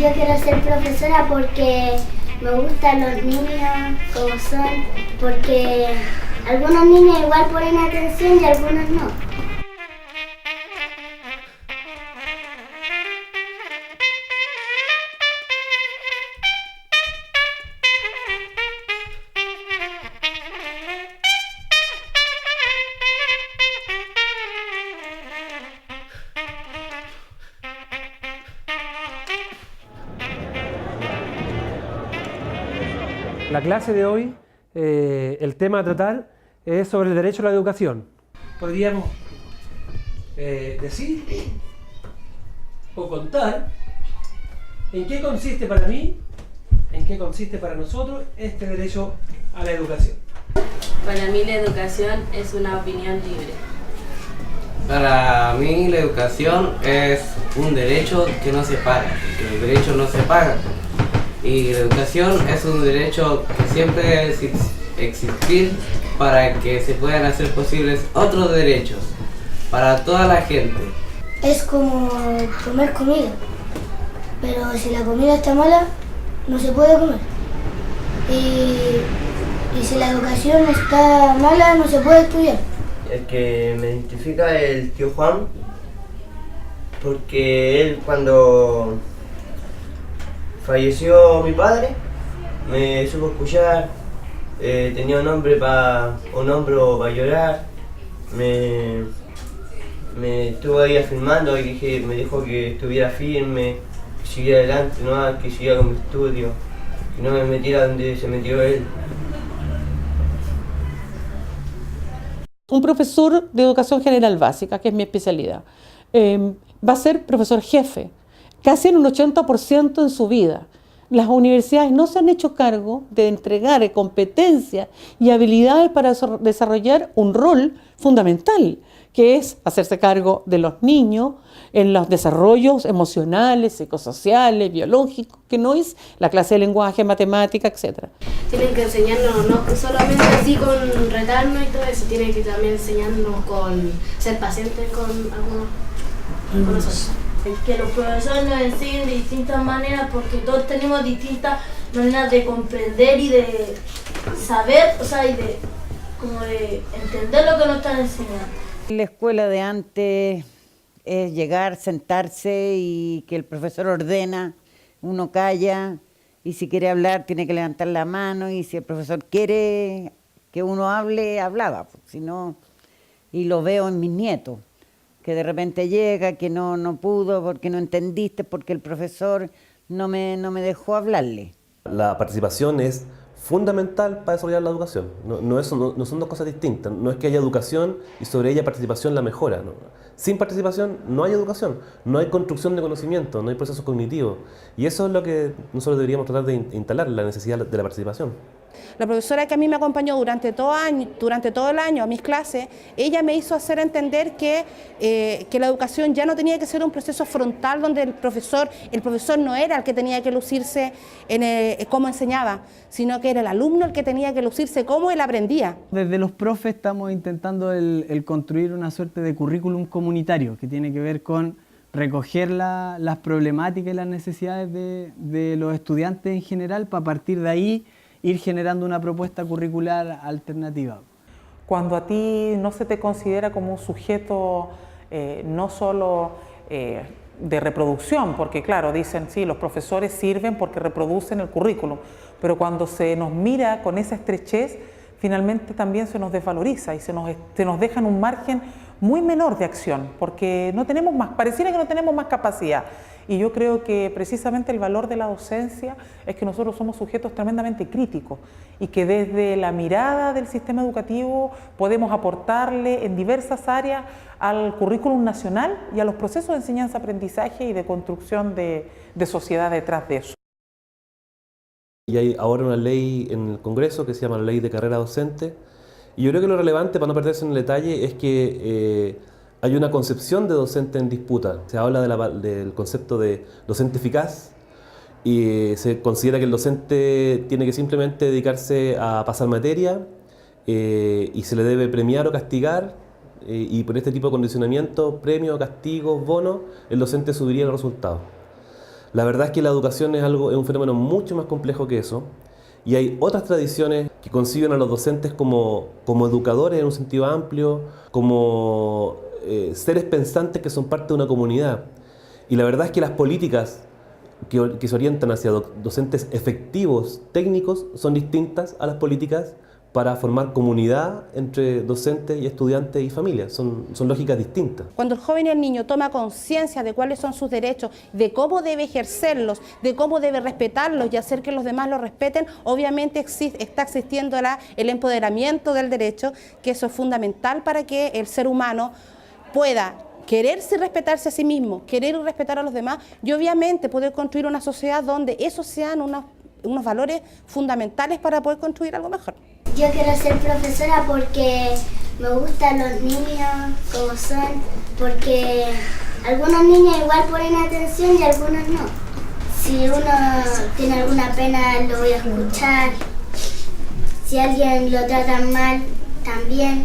Yo quiero ser profesora porque me gustan los niños como son, porque algunos niños igual ponen atención y algunos no. La clase de hoy, el tema a tratar es sobre el derecho a la educación. Podríamos decir o contar en qué consiste para mí, en qué consiste para nosotros este derecho a la educación. Para mí la educación es una opinión libre. Para mí la educación es un derecho que no se paga, que los derechos no se pagan. Y la educación es un derecho que siempre debe existir para que se puedan hacer posibles otros derechos para toda la gente. Es como comer comida, pero si la comida está mala, no se puede comer. Y si la educación está mala, no se puede estudiar. El que me identifica es el tío Juan, porque él cuando falleció mi padre me supo escuchar, tenía un hombro para llorar, me estuvo ahí afirmando y me dijo que estuviera firme, que siguiera adelante, ¿no? Que siguiera con mi estudio, que no me metiera donde se metió él. Un profesor de educación general básica, que es mi especialidad, va a ser profesor jefe, casi en un 80% en su vida. Las universidades no se han hecho cargo de entregar competencias y habilidades para desarrollar un rol fundamental, que es hacerse cargo de los niños en los desarrollos emocionales, psicosociales, biológicos, que no es la clase de lenguaje, matemática, etc. Tienen que enseñarnos no solamente así con retarnos y todo eso, tienen que también enseñarnos con ser pacientes con nosotros. Que los profesores nos enseñen de distintas maneras porque todos tenemos distintas maneras de comprender y de saber, o sea, y de entender lo que nos están enseñando. La escuela de antes es llegar, sentarse y que el profesor ordena, uno calla y si quiere hablar tiene que levantar la mano y si el profesor quiere que uno hable, hablaba, si no, y lo veo en mis nietos, que de repente llega, que no pudo porque no entendiste, porque el profesor no me dejó hablarle. La participación es fundamental para desarrollar la educación. No son dos cosas distintas. No es que haya educación y sobre ella participación la mejora. ¿No? Sin participación no hay educación, no hay construcción de conocimiento, no hay procesos cognitivos. Y eso es lo que nosotros deberíamos tratar de instalar, la necesidad de la participación. La profesora que a mí me acompañó durante todo el año a mis clases, ella me hizo hacer entender que la educación ya no tenía que ser un proceso frontal donde el profesor no era el que tenía que lucirse en cómo enseñaba, sino que era el alumno el que tenía que lucirse cómo él aprendía. Desde los profes estamos intentando el construir una suerte de currículum comunitario que tiene que ver con recoger las problemáticas y las necesidades de los estudiantes en general para partir de ahí ir generando una propuesta curricular alternativa. Cuando a ti no se te considera como un sujeto no solo de reproducción, porque claro, dicen sí, los profesores sirven porque reproducen el currículum, pero cuando se nos mira con esa estrechez, finalmente también se nos desvaloriza y se nos deja en un margen muy menor de acción, porque no tenemos más, pareciera que no tenemos más capacidad. Y yo creo que precisamente el valor de la docencia es que nosotros somos sujetos tremendamente críticos y que desde la mirada del sistema educativo podemos aportarle en diversas áreas al currículum nacional y a los procesos de enseñanza-aprendizaje y de construcción de sociedad detrás de eso. Y hay ahora una ley en el Congreso que se llama la Ley de Carrera Docente. Y yo creo que lo relevante, para no perderse en el detalle, es que hay una concepción de docente en disputa. Se habla del concepto de docente eficaz y se considera que el docente tiene que simplemente dedicarse a pasar materia y se le debe premiar o castigar y por este tipo de condicionamiento, premio, castigo, bono, el docente subiría los resultados. La verdad es que la educación es un fenómeno mucho más complejo que eso, y hay otras tradiciones que conciben a los docentes como educadores en un sentido amplio, como seres pensantes que son parte de una comunidad. Y la verdad es que las políticas que se orientan hacia docentes efectivos, técnicos, son distintas a las políticas para formar comunidad entre docentes y estudiantes y familias. Son lógicas distintas. Cuando el joven y el niño toma conciencia de cuáles son sus derechos, de cómo debe ejercerlos, de cómo debe respetarlos y hacer que los demás los respeten, obviamente está existiendo el empoderamiento del derecho, que eso es fundamental para que el ser humano pueda quererse y respetarse a sí mismo, querer y respetar a los demás, y obviamente poder construir una sociedad donde esos sean unos valores fundamentales para poder construir algo mejor. Yo quiero ser profesora porque me gustan los niños como son, porque algunos niños igual ponen atención y algunos no. Si uno tiene alguna pena lo voy a escuchar, si alguien lo trata mal también.